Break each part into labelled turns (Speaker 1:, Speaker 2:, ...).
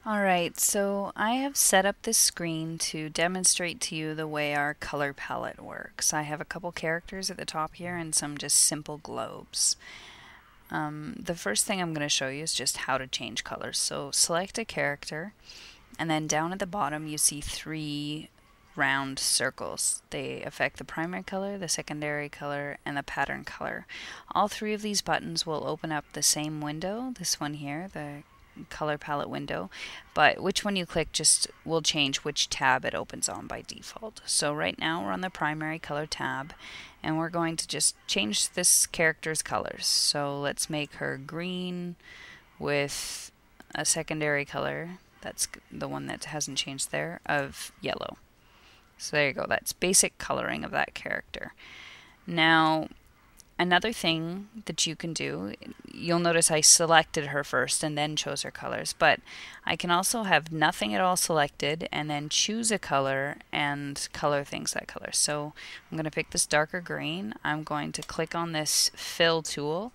Speaker 1: Alright, so I have set up this screen to demonstrate to you the way our color palette works. I have a couple characters at the top here and some just simple globes. The first thing I'm going to show you is just how to change colors. So select a character, and then down at the bottom you see three round circles. They affect the primary color, the secondary color, and the pattern color. All three of these buttons will open up the same window, this one here, the color palette window, but which one you click just will change which tab it opens on by default. So right now we're on the primary color tab, and we're going to just change this character's colors. So let's make her green with a secondary color, that's the one that hasn't changed there, of yellow. So there you go, that's basic coloring of that character. Now another thing that you can do, you'll notice I selected her first and then chose her colors, but I can also have nothing at all selected and then choose a color and color things that color. So I'm going to pick this darker green. I'm going to click on this fill tool,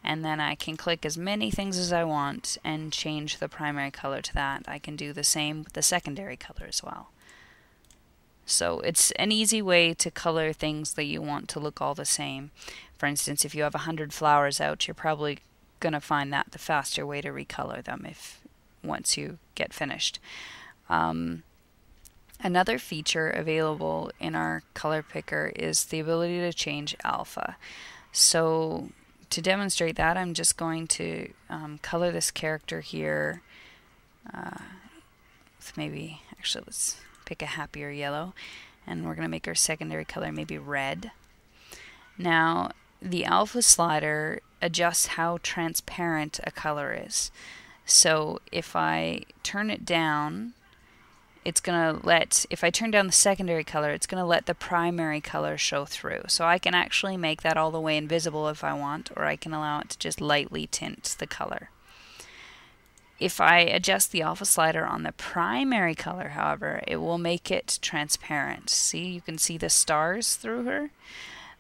Speaker 1: and then I can click as many things as I want and change the primary color to that. I can do the same with the secondary color as well. So it's an easy way to color things that you want to look all the same. For instance, if you have 100 flowers out, you're probably going to find that the faster way to recolor them once you get finished. Another feature available in our color picker is the ability to change alpha. So to demonstrate that, I'm just going to color this character here with actually let's pick a happier yellow, and we're going to make our secondary color maybe red. Now the alpha slider adjusts how transparent a color is. So if I turn it down, it's going to if I turn down the secondary color, it's going to let the primary color show through. So I can actually make that all the way invisible if I want, or I can allow it to just lightly tint the color. If I adjust the alpha slider on the primary color, however, it will make it transparent. See, you can see the stars through her.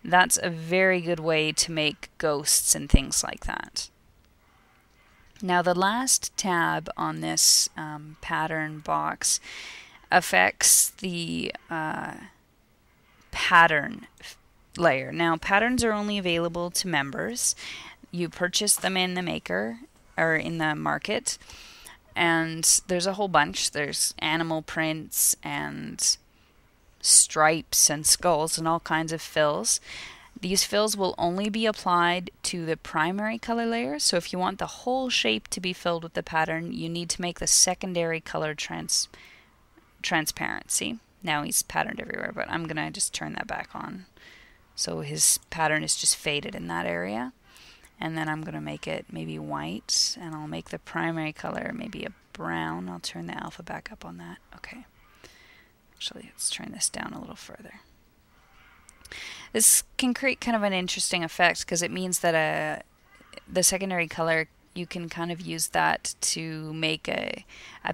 Speaker 1: That's a very good way to make ghosts and things like that. Now the last tab on this pattern box affects the pattern layer. Now patterns are only available to members. You purchase them in the maker or in the market, and there's a whole bunch. There's animal prints and stripes and skulls and all kinds of fills. These fills will only be applied to the primary color layer, so if you want the whole shape to be filled with the pattern, you need to make the secondary color transparent. See? Now he's patterned everywhere, but I'm gonna just turn that back on. So his pattern is just faded in that area. And then I'm going to make it maybe white, and I'll make the primary color maybe a brown. I'll turn the alpha back up on that. Okay. Actually, let's turn this down a little further. This can create kind of an interesting effect because it means that the secondary color, you can kind of use that to make a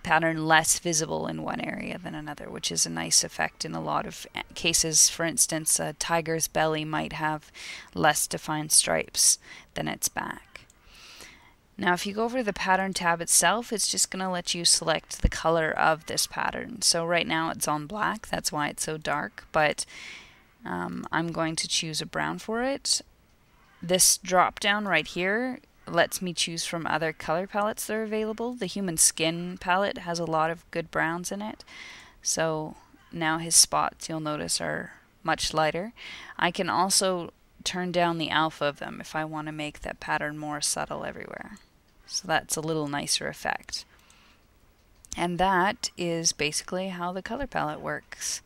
Speaker 1: pattern less visible in one area than another, which is a nice effect in a lot of cases. For instance, a tiger's belly might have less defined stripes than its back. Now if you go over to the pattern tab itself, it's just going to let you select the color of this pattern. So right now it's on black, that's why it's so dark, but I'm going to choose a brown for it. This drop down right here lets me choose from other color palettes that are available. The human skin palette has a lot of good browns in it. So now his spots, you'll notice, are much lighter. I can also turn down the alpha of them if I want to make that pattern more subtle everywhere. So that's a little nicer effect. And that is basically how the color palette works.